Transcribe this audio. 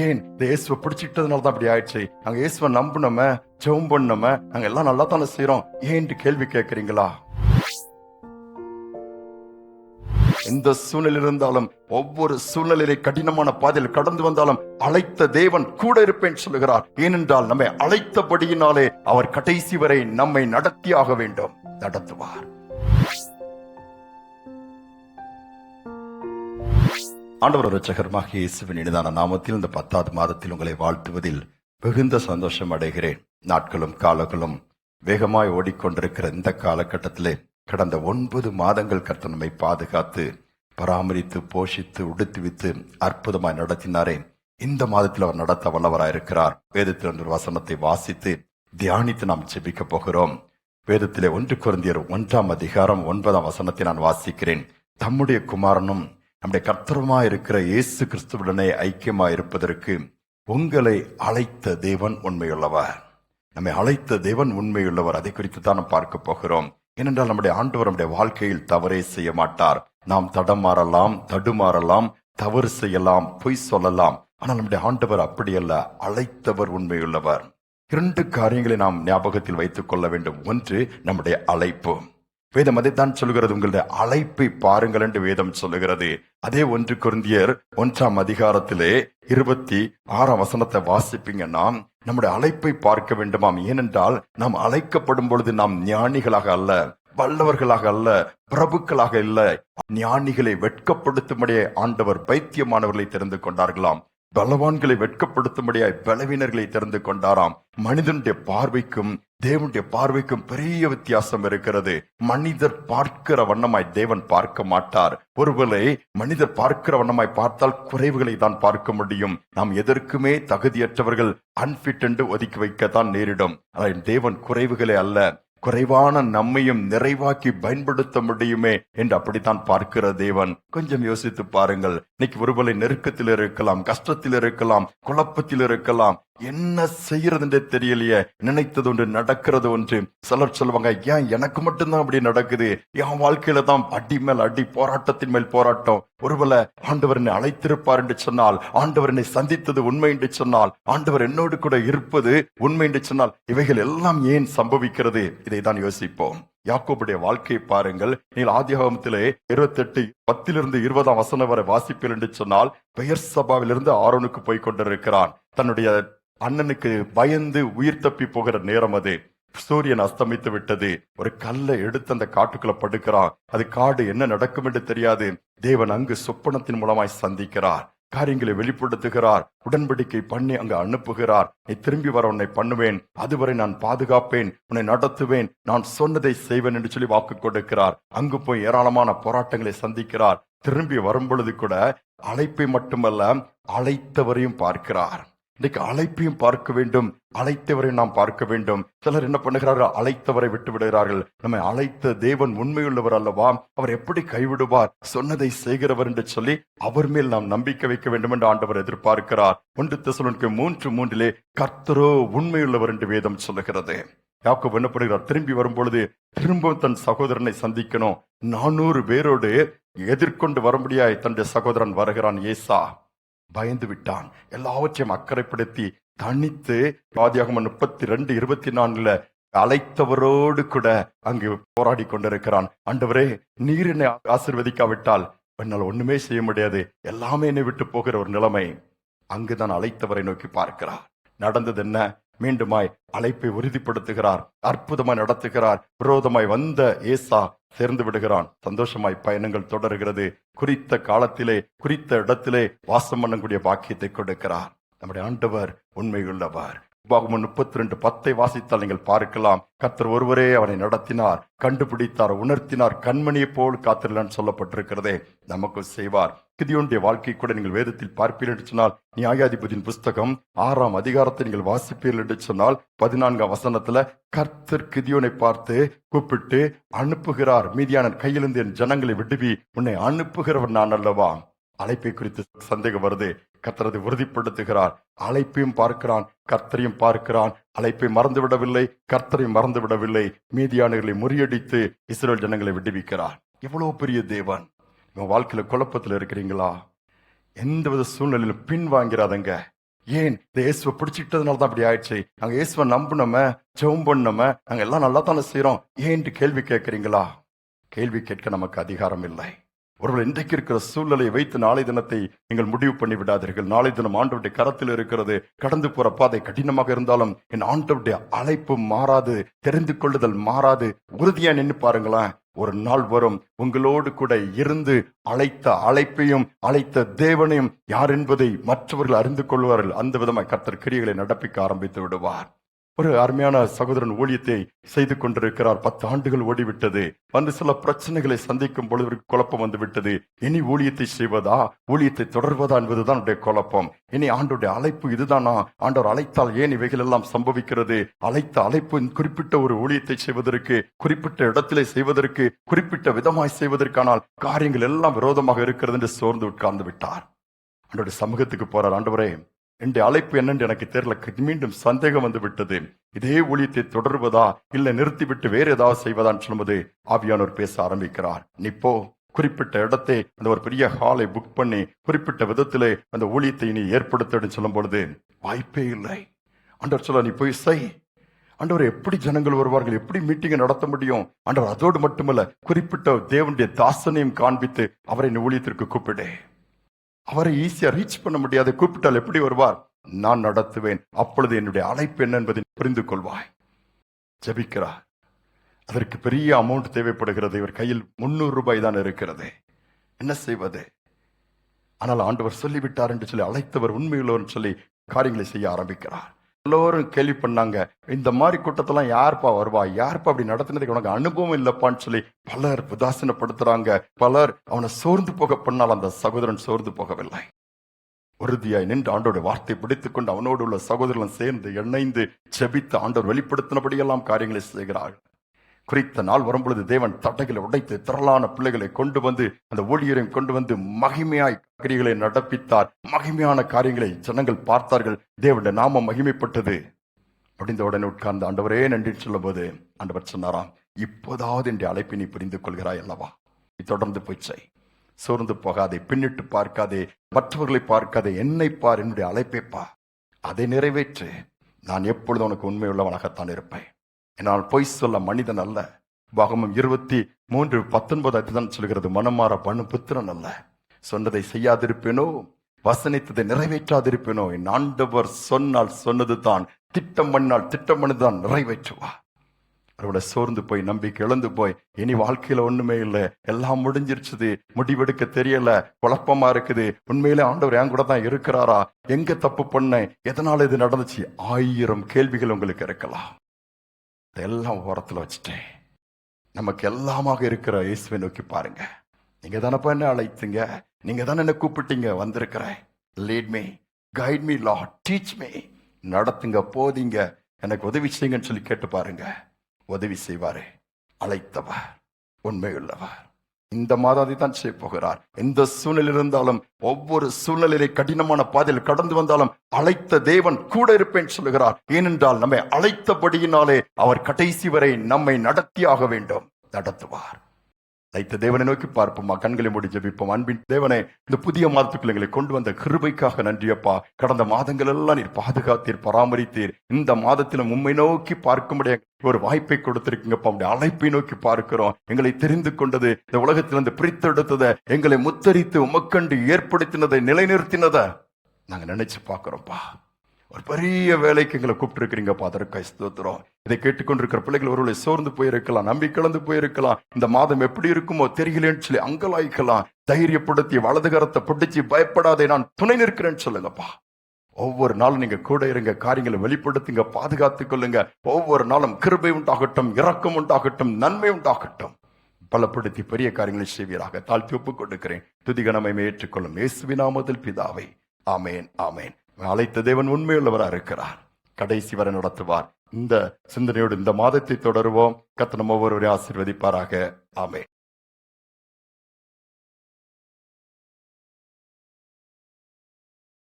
ஏன் இந்த இயேசுவை பிடிச்சிட்டதுனால தான் அப்படி ஆயிடுச்சு. நாங்க இயேசுவை நம்பினோமே, ஜெபம் பண்ணோமே, நாங்க எல்லாம் நல்லா தானே செய்யறோம், ஏன்ட்டு கேள்வி கேட்கறீங்களா? எந்த சூழ்நிலை இருந்தாலும், ஒவ்வொரு சூழ்நிலையிலே கடினமான பாதையில் கடந்து வந்தாலும் அழைத்த தேவன் கூட இருப்பேன் சொல்லுகிறார். ஏனென்றால் நம்மை அழைத்தபடியினாலே அவர் கடைசி வரை நம்மை நடத்தியாக வேண்டும், நடத்துவார். ஆண்டவர் இரட்சகருமாகிய இயேசுவின் இனிதான நாமத்தில் இந்த 10வது மாதத்தில் உங்களை வாழ்த்துவதில் மிகுந்த சந்தோஷம் அடைகிறேன். நாட்களும் காலங்களும் வேகமாய் ஓடிக்கொண்டிருக்கிற இந்த காலகட்டத்திலே கடந்த 9 மாதங்கள் கர்த்தர் நம்மை பாதுகாத்து பராமரித்து போஷித்து உடுத்துவித்து அற்புதமாய் நடத்தினாரே. இந்த மாதத்தில் அவர் நடத்த வல்லவராயிருக்கிறார். வேதத்தில் ஒரு வசனத்தை வாசித்து தியானித்து நாம் ஜெபிக்க போகிறோம். வேதத்திலே 1 கொரிந்தியர் 1ஆம் அதிகாரம் 9ஆம் வசனத்தை நான் வாசிக்கிறேன். தம்முடைய குமாரனும் நம்முடைய கர்த்தருமாய் இருக்கிற இயேசு கிறிஸ்துவுடனே ஐக்கியமாய் இருப்பதற்கு உங்களை அழைத்த தேவன் உண்மையுள்ளவர். நம்மை அழைத்த தேவன் உண்மையுள்ளவர். அதை குறித்து தான் நாம் பார்க்க போகிறோம். ஏனென்றால் நம்முடைய ஆண்டவர் நம்முடைய வாழ்க்கையில் தவறே செய்ய மாட்டார். நாம் தடமாறலாம், தடுமாறலாம், தவறு செய்யலாம், பொய் சொல்லலாம். ஆனால் நம்முடைய ஆண்டவர் அப்படி அல்ல, அழைத்தவர் உண்மையுள்ளவர். 2 காரியங்களை நாம் ஞாபகத்தில் வைத்துக் கொள்ள வேண்டும். ஒன்று, நம்முடைய அழைப்பு. வேதம் அதைத்தான் சொல்லுகிறது, உங்களுடைய அழைப்பை பாருங்கள் என்று வேதம் சொல்லுகிறது. அதே 1 கொரிந்தியர் 1ஆம் அதிகாரத்திலே 26ஆம் வசனத்தை வாசிப்பீங்கன்னா, நம்முடைய அழைப்பை பார்க்க வேண்டுமாம். ஏனென்றால் நாம் அழைக்கப்படும் பொழுது நாம் ஞானிகளாக அல்ல, வல்லவர்களாக அல்ல, பிரபுக்களாக இல்ல, ஞானிகளை வெட்கப்படுத்தும்படியே ஆண்டவர் பைத்தியமானவர்களை தெரிந்து கொண்டார்களாம். பலவான்களை வெட்கப்படுத்தும்படியாய் பலவீனர்களை தெரிந்து கொண்டாராம். மனிதனுடைய பார்வைக்கும் தேவனுடைய பார்வைக்கும் பெரிய வித்தியாசம் இருக்கிறது. மனிதர் பார்க்கிற வண்ணமாய் தேவன் பார்க்க மாட்டார். ஒருவேளை மனிதர் பார்க்கிற வண்ணமாய் பார்த்தால் குறைவுகளை தான் பார்க்க முடியும். நாம் எதற்குமே தகுதியற்றவர்கள், அன்பிட் என்று ஒதுக்கி வைக்கத்தான் நேரிடும். ஆனால் தேவன் குறைவுகளே அல்ல, குறைவான நம்மையும் நிறைவாக்கி பயன்படுத்த முடியுமே என்று அப்படித்தான் பார்க்கிற தேவன். கொஞ்சம் யோசித்து பாருங்கள். இன்னைக்கு ஒருவேளை நெருக்கத்தில் இருக்கலாம், கஷ்டத்தில் இருக்கலாம், குழப்பத்தில் இருக்கலாம், என்ன செய்யறது தெரியலையே, நினைத்தது ஒன்று நடக்கிறது ஒன்று. சிலர் சொல்லுவாங்க, ஏன் எனக்கு மட்டும்தான் அப்படி நடக்குது, என் வாழ்க்கையில தான் அடி மேல் அடி, போராட்டத்தின் மேல் போராட்டம். ஒருவேளை ஆண்டவர் என்னை அழைத்திருப்பார் என்று சொன்னால், ஆண்டவர் என்னை சந்தித்தது உண்மை என்று சொன்னால், ஆண்டவர் என்னோடு கூட இருப்பது உண்மை என்று சொன்னால், இவைகள் எல்லாம் ஏன் சம்பவிக்கிறது? இதை தான் யோசிப்போம். யாக்கோபுடைய வாழ்க்கையை பாருங்கள். நீங்கள் ஆதியாகமத்திலே 28:10 20ஆம் வசனம் வரை வாசிப்பீர்கள் என்று சொன்னால், பெயர்சபாவிலிருந்து ஆரோனுக்கு போய் கொண்டிருக்கிறான். தன்னுடைய அண்ணனுக்கு பயந்து உயிர் தப்பி போகிற நேரம் அது. சூரியன் அஸ்தமித்து விட்டது. ஒரு கல்லை எடுத்து அந்த காட்டுக்குள்ள படுக்கிறான். அது காடு என்ன நடக்கும் என்று தெரியாது. தேவன் அங்கு சொப்பனத்தின் மூலமாய் சந்திக்கிறார், காரியங்களை வெளிப்படுத்துகிறார், உடன்படிக்கை பண்ணி அங்கு அனுப்புகிறார். நீ திரும்பி வர உன்னை பண்ணுவேன், அதுவரை நான் பாதுகாப்பேன், உன்னை நடத்துவேன், நான் சொன்னதை செய்வேன் என்று சொல்லி வாக்கு கொடுக்கிறார். அங்கு போய் ஏராளமான போராட்டங்களை சந்திக்கிறார். திரும்பி வரும் பொழுது கூட அழைப்பை மட்டுமல்ல, அழைத்தவரையும் பார்க்கிறார். இன்னைக்கு அழைப்பையும் பார்க்க வேண்டும், அழைத்தவரை நாம் பார்க்க வேண்டும். சிலர் என்ன பண்ணுகிறார்கள், அழைத்தவரை விட்டு விடுகிறார்கள். நம்மை அழைத்த தேவன் உண்மையுள்ளவர் அல்லவா, அவர் எப்படி கைவிடுவார், சொன்னதை செய்கிறவர் என்று சொல்லி அவர் மேல் நாம் நம்பிக்கை வைக்க வேண்டும் என்று ஆண்டவர் எதிர்பார்க்கிறார். 1 தெசலோனிக்கேயர் 3:3 கர்த்தரோ உண்மையுள்ளவர் என்று வேதம் சொல்லுகிறது. யாக்கோபு என்ன பண்ணுகிறார், திரும்பி வரும்பொழுது திரும்பவும் தன் சகோதரனை சந்திக்கணும். 400 பேரோடு எதிர்கொண்டு வரும்படியாய் தன்னுடைய சகோதரன் வருகிறான். ஏசா பயந்து விட்டான். எல்லாவற்றையும் அக்கறைப்படுத்தி தனித்து ஆதியாகமம் 32:24 அழைத்தவரோடு கூட அங்கு போராடி கொண்டிருக்கிறான். ஆண்டவரே, நீர் என்னை ஆசீர்வதிக்காவிட்டால் என்னால் ஒண்ணுமே செய்ய முடியாது, எல்லாமே என்னை விட்டு போகிற ஒரு நிலைமை. அங்குதான் அழைத்தவரை நோக்கி பார்க்கிறார். நடந்தது என்ன? மீண்டுமாய் அழைப்பை உறுதிப்படுத்துகிறார், அற்புதமாய் நடத்துகிறார். விரோதமாய் வந்த ஏசா சேர்ந்து விடுகிறான். சந்தோஷமாய் பயணங்கள் தொடர்கிறது. குறித்த காலத்திலே குறித்த இடத்திலே வாசம் பண்ணக்கூடிய பாக்கியத்தை கொடுக்கிறார். நம்முடைய ஆண்டவர் உண்மையுள்ளவர். உபாகமம் 32:10 வாசித்தால் நீங்கள் பார்க்கலாம். கர்த்தர் ஒருவரே அவனை நடத்தினார், கண்டுபிடித்தார், உணர்த்தினார், கண்மணியை போல் காத்திரலான்னு சொல்லப்பட்டிருக்கிறதே, நமக்கு செய்வார். கிதியோனுடைய வாழ்க்கை கூட நீங்கள் வேதத்தில் பார்ப்பீர்கள் என்று சொன்னால், நியாயாதிபதியின் புஸ்தகம் 6ஆம் அதிகாரத்தை நீங்கள் வாசிப்பீர்கள் என்று சொன்னால் 14ஆம் வசனத்துல கர்த்தர் கிதியோனை பார்த்து கூப்பிட்டு அனுப்புகிறார். மீதியான கையிலிருந்து என் ஜனங்களை விடுவி, உன்னை அனுப்புகிறவர் நான் அல்லவா. அழைப்பை குறித்து சந்தேகம் வருது, கர்த்தர் அதை உறுதிப்படுத்துகிறார். அழைப்பையும் பார்க்கிறான், கர்த்தரையும் பார்க்கிறான். அழைப்பை மறந்து விடவில்லை, கர்த்தரையும் மறந்து விடவில்லை. மீதியானவர்களை முறியடித்து இஸ்ரவேல் ஜனங்களை விடுவிக்கிறார். எவ்வளவு பெரிய தேவன். உங்க வாழ்க்கையில குழப்பத்தில் இருக்கிறீங்களா? எந்தவித சூழ்நிலையிலும் பின் வாங்கிறாதங்க. ஏன் இந்த இயேசுவை பிடிச்சிட்டதுனால தான் அப்படி ஆயிடுச்சு. நாங்க இயேசுவை நம்பினோமே, ஜெபம் பண்ணோமே, நாங்க எல்லாம் நல்லா தானே செய்யறோம், ஏன்ட்டு கேள்வி கேட்கறீங்களா? கேள்வி கேட்க நமக்கு அதிகாரம் இல்லை. ஒருவேளை இன்றைக்கு இருக்கிற சூழ்நிலையை வைத்து நாளை தினத்தை நீங்கள் முடிவு பண்ணி விடாதீர்கள். நாளை தினம் ஆண்டவருடைய கரத்தில் இருக்கிறது. கடந்து போற பாதை கடினமாக இருந்தாலும் என் ஆண்டவருடைய அழைப்பு மாறாது, தெரிந்து கொள்ளுதல் மாறாது. உறுதியா நின்று பாருங்களேன், ஒரு நாள் வரும் உங்களோடு கூட இருந்து அழைத்த அழைப்பையும் அழைத்த தேவனையும் யார் என்பதை மற்றவர்கள் அறிந்து கொள்வார்கள். அந்த விதமாக கர்த்தர் கிரியைகளை நடப்பிக்க ஆரம்பித்து விடுவார். ஒரு அருமையான சகோதரன் ஊழியத்தை செய்து கொண்டிருக்கிறார். 10 ஆண்டுகள் ஓடிவிட்டது. வந்து சில பிரச்சனைகளை சந்திக்கும் பொழுது குழப்பம் வந்து விட்டது. இனி ஊழியத்தை செய்வதா, ஊழியத்தை தொடர்வதா என்பதுதான் குழப்பம். இனி ஆண்டோடைய அழைப்பு இதுதானா? ஆண்டவர் அழைத்தால் ஏன் இவைகள் எல்லாம் சம்பவிக்கிறது? அழைத்த அழைப்பு குறிப்பிட்ட ஒரு ஊழியத்தை செய்வதற்கு, குறிப்பிட்ட இடத்திலே செய்வதற்கு, குறிப்பிட்ட விதமாய் செய்வதற்கானால் காரியங்கள் எல்லாம் விரோதமாக இருக்கிறது என்று சோர்ந்து உட்கார்ந்து விட்டார். ஆண்டோடைய சமூகத்துக்கு போறார். ஆண்டவரே, என்னுடைய அழைப்பு என்னன்னு எனக்கு தெரியல. மீண்டும் சந்தேகம் வந்து விட்டது. இதே ஊழியத்தை தொடர்வதா இல்ல நிறுத்திவிட்டு வேற ஏதாவது செய்வதான்னு சொல்லும்போது ஆவியானவர் பேச ஆரம்பிக்கிறார். நீ போ, குறிப்பிட்ட இடத்தை, அந்த ஒரு பெரிய ஹாலை புக் பண்ணி குறிப்பிட்ட விதத்திலே அந்த ஊழியத்தை நீ ஏற்படுத்த சொல்லும் பொழுது வாய்ப்பே இல்லை. ஆண்டவர் சொல்ல, நீ போய் செய். ஆண்டவர், எப்படி ஜனங்கள் வருவார்கள், எப்படி மீட்டிங்கை நடத்த முடியும்? ஆண்டவர் அதோடு மட்டுமல்ல, குறிப்பிட்ட தேவனுடைய தாசனையும் காண்பித்து அவரை நீ ஊழியத்திற்கு கூப்பிடு. அவரை ஈஸியா ரீச் பண்ண முடியாது. கூப்பிட்டால் எப்படி வருவார்? நான் நடத்துவேன், அப்பொழுது என்னுடைய அழைப்பு என்ன என்பதை புரிந்து கொள்வாய். ஜெபிக்கிறார். அதற்கு பெரிய அமௌண்ட் தேவைப்படுகிறது. இவர் கையில் 300 ரூபாய் தான் இருக்கிறது. என்ன செய்வது? ஆனால் ஆண்டவர் சொல்லிவிட்டார் என்று சொல்லி அழைத்தவர் உண்மையுள்ளவர் சொல்லி காரியங்களை செய்ய ஆரம்பிக்கிறார். எல்லோரும் கேள்வி பண்ணாங்க, இந்த மாதிரி கூட்டத்தெல்லாம் யாருப்பா வருவா, யாருப்பா அப்படி நடத்தினதுக்கு உனக்கு அனுபவம் இல்லப்பான்னு சொல்லி பலர் உதாசீனப்படுத்துறாங்க. பலர் அவனை சோர்ந்து போக பண்ணால் அந்த சகோதரன் சோர்ந்து போகவில்லை. உறுதியாய் நின்று ஆண்டோட வார்த்தை பிடித்துக் கொண்டு அவனோடு உள்ள சகோதரன் சேர்ந்து இணைந்து செபித்து ஆண்டவர் வெளிப்படுத்தினபடியெல்லாம் காரியங்களை செய்கிறார்கள். குறித்த நாள் வரும்பொழுது தேவன் தடைகளை உடைத்து திரளான பிள்ளைகளை கொண்டு வந்து அந்த ஊழியரையும் கொண்டு வந்து மகிமையாய் கிரியைகளை நடப்பித்தார். மகிமையான காரியங்களை ஜனங்கள் பார்த்தார்கள். தேவனுடைய நாமம் மகிமைப்பட்டது. அப்படிந்த உடனே உட்கார்ந்து ஆண்டவரே நன்றி சொல்லும் போது ஆண்டவர் சொன்னாராம், இப்போதாவது என்ற அழைப்பை நீ புரிந்து கொள்கிறாய் அல்லவா? நீ தொடர்ந்து போய் செய். சோர்ந்து போகாதே, பின்னிட்டு பார்க்காதே, மற்றவர்களை பார்க்காதே, என்னை பார், என்னுடைய அழைப்பை பார், அதை நிறைவேற்று. நான் எப்பொழுதும் உனக்கு உண்மையுள்ளவனாகத்தான் இருப்பேன். என்னால் பொய் சொல்ல மனிதன் அல்ல. பாகமம் 23:19 அதுதான் சொல்கிறது, மனமாற பண்ணு புத்திரன் அல்ல. சொன்னதை செய்யாதிருப்பேனோ, வசனித்ததை நிறைவேற்றாதிருப்பேனோ. என் ஆண்டவர் சொன்னால் சொன்னது தான், திட்டம் பண்ணால் திட்டம் பண்ணிதான் நிறைவேற்றுவா. அவரோட சோர்ந்து போய் நம்பிக்கை இழந்து போய் இனி வாழ்க்கையில ஒண்ணுமே இல்லை, எல்லாம் முடிஞ்சிருச்சுது, முடிவெடுக்க தெரியல, குழப்பமா இருக்குது, உண்மையிலே ஆண்டவர் என் கூட தான் இருக்கிறாரா, எங்க தப்பு பண்ணேன், எதனால இது நடந்துச்சு, 1000 கேள்விகள் உங்களுக்கு இருக்கலாம். இதெல்லாம் ஓரத்துல வச்சுட்டேன். நமக்கு எல்லாமாக இருக்கிற இயேசுவை நோக்கி பாருங்க. நீங்க தானப்பா என்ன அழைத்தீங்க, நீங்க தானே என்ன கூப்பிட்டீங்க, வந்திருக்கிறேன். Lead me, guide me Lord, teach me. நடத்துங்க, போதீங்க, எனக்கு உதவி செய்யுங்கன்னு சொல்லி கேட்டு பாருங்க. உதவி செய்வாரு. அழைத்தவர் உண்மையுள்ளவர். இந்த மாதம் அதை தான் செய்ய போகிறார். எந்த சூழ்நிலை இருந்தாலும், ஒவ்வொரு சூழ்நிலையிலே கடினமான பாதையில் கடந்து வந்தாலும் அழைத்த தேவன் கூட இருப்பேன் சொல்லுகிறார். ஏனென்றால் நம்மை அழைத்தபடியினாலே அவர் கடைசி வரை நம்மை நடத்தியாக வேண்டும். நடத்துவார். அழைத்த தேவனை நோக்கி பார்ப்போமா? கண்களை மூடி ஜெபிப்போம். அன்பின் தேவனே, இந்த புதிய மாதத்துக்குள்ள எங்களை கொண்டு வந்த கிருபைக்காக நன்றியப்பா. கடந்த மாதங்கள் எல்லாம் நீர் பாதுகாத்தீர், பராமரித்தீர். இந்த மாதத்திலும் உம்மை நோக்கி பார்க்கும்படியாக ஒரு வாய்ப்பை கொடுத்திருக்கீங்கப்பா. உடைய அழைப்பை நோக்கி பார்க்கிறோம். எங்களை தெரிந்து கொண்டது, இந்த உலகத்திலிருந்து பிரித்தெடுத்ததை, எங்களை முத்தரித்து உமக்கண்டு ஏற்படுத்தினதை, நிலைநிறுத்தினதை நாங்க நினைச்சு பார்க்கிறோம்ப்பா. ஒரு பெரிய வேலைக்கு எங்களை கூப்பிட்டு இருக்கிறீங்கப்பா, அதற்காக ஸ்தோத்திரம். இதை கேட்டுக்கொண்டிருக்கிற பிள்ளைகள் ஒருவேளை சோர்ந்து போயிருக்கலாம், நம்பிக்கலந்து போயிருக்கலாம், இந்த மாதம் எப்படி இருக்குமோ தெரியலேன்னு சொல்லி அங்கலாய்க்கலாம். தைரியப்படுத்தி வலது கரத்தை பிடிச்சி பயப்படாதே, நான் துணை நிற்கிறேன்னு சொல்லுங்கப்பா. ஒவ்வொரு நாளும் நீங்க கூட இருங்க, காரியங்களை வெளிப்படுத்துங்க, பாதுகாத்துக் கொள்ளுங்க. ஒவ்வொரு நாளும் கிருபை உண்டாகட்டும், இரக்கம் உண்டாகட்டும், நன்மை உண்டாகட்டும். பலப்படுத்தி பெரிய காரியங்களை செய்வீராக. தாழ்த்தி ஒப்புக் கொடுக்கிறேன். துதிகனமை ஏற்றுக்கொள்ளும் இயேசுவின் நாமத்தில் பிதாவே, ஆமேன், ஆமேன். அழைத்த தேவன் உண்மையுள்ளவராக இருக்கிறார். கடைசி வரை நடத்துவார். இந்த சிந்தனையோடு இந்த மாதத்தை தொடருவோம். கர்த்தர் நம்ம ஒவ்வொருவரையும் ஆசீர்வதிப்பாராக. ஆமென்.